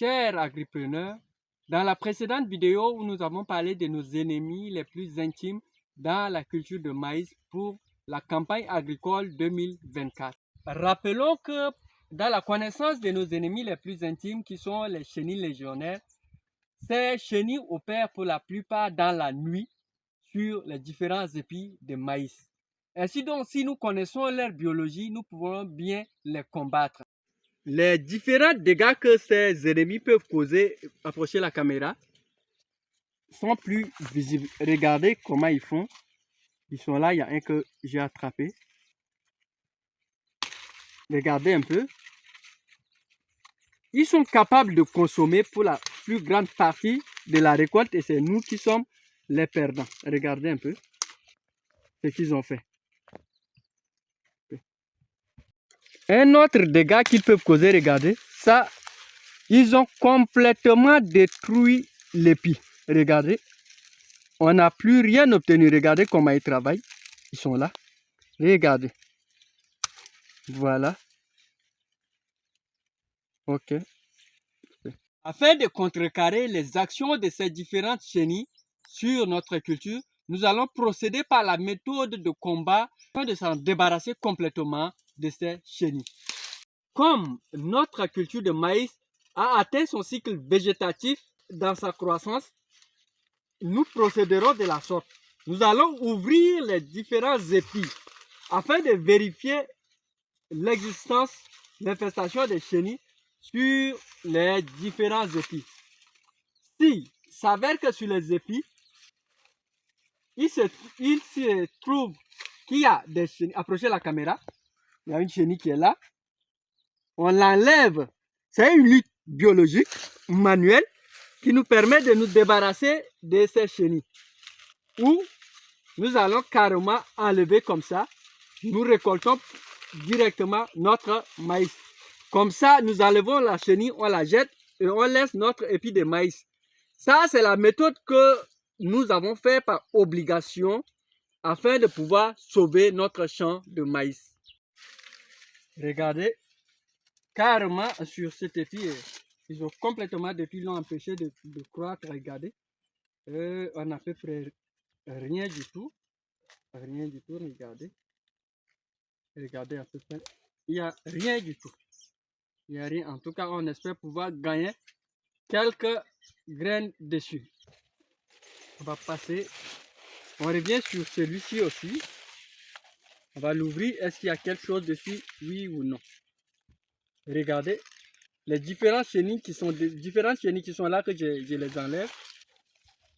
chers agripreneurs, dans la précédente vidéo où nous avons parlé de nos ennemis les plus intimes dans la culture de maïs pour la campagne agricole 2024. Rappelons que dans la connaissance de nos ennemis les plus intimes qui sont les chenilles légionnaires, ces chenilles opèrent pour la plupart dans la nuit sur les différents épis de maïs. Ainsi donc, si nous connaissons leur biologie, nous pouvons bien les combattre. Les différents dégâts que ces ennemis peuvent causer, approchez la caméra, sont plus visibles. Regardez comment ils font. Ils sont là, il y a un que j'ai attrapé. Regardez un peu. Ils sont capables de consommer pour la plus grande partie de la récolte et c'est nous qui sommes les perdants. Regardez un peu ce qu'ils ont fait. Un autre dégât qu'ils peuvent causer, regardez, ça, ils ont complètement détruit l'épi. Regardez, on n'a plus rien obtenu. Regardez comment ils travaillent. Ils sont là. Regardez. Voilà. Ok. Afin de contrecarrer les actions de ces différentes chenilles sur notre culture, nous allons procéder par la méthode de combat afin de s'en débarrasser complètement de ces chenilles. Comme notre culture de maïs a atteint son cycle végétatif dans sa croissance, nous procéderons de la sorte. Nous allons ouvrir les différents épis afin de vérifier l'existence, l'infestation des chenilles sur les différents épis. Si s'avère que sur les épis, il se trouve qu'il y a des chenilles, approchez la caméra, il y a une chenille qui est là, on l'enlève. C'est une lutte biologique, manuelle, qui nous permet de nous débarrasser de ces chenilles. Ou nous allons carrément enlever comme ça, nous récoltons directement notre maïs. Comme ça, nous enlevons la chenille, on la jette et on laisse notre épi de maïs. Ça, c'est la méthode que nous avons fait par obligation afin de pouvoir sauver notre champ de maïs. Regardez, carrément sur cet épi, ils ont complètement, depuis l'ont empêché de croître. Regardez, on a à peu près rien du tout. Rien du tout, regardez. Regardez à peu près. Il n'y a rien du tout. Il n'y a rien. En tout cas, on espère pouvoir gagner quelques graines dessus. On va passer. On revient sur celui-ci aussi. On va l'ouvrir. Est-ce qu'il y a quelque chose dessus? Oui ou non? Regardez. Les différentes chenilles qui sont là que je les enlève.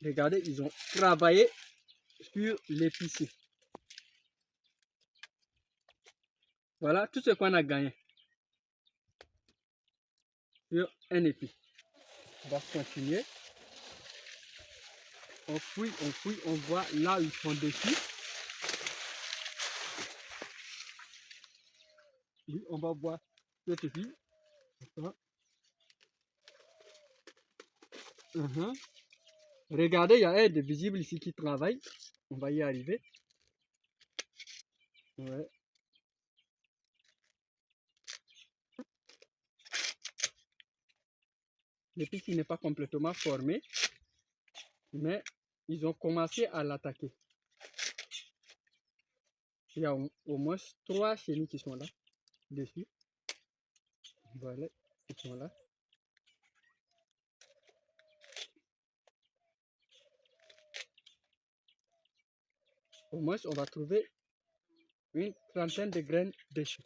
Regardez, ils ont travaillé sur l'épice. Voilà tout ce qu'on a gagné sur un épi. On va continuer. On fouille, on voit là où ils sont dessus. Oui, on va voir cet épi. Regardez, il y a un de visible ici qui travaille. On va y arriver. Ouais. L'épi qui n'est pas complètement formé, mais ils ont commencé à l'attaquer. Il y a au moins 3 chenilles qui sont là, dessus. Voilà, ils sont là. Au moins, on va trouver une trentaine de graines dessus.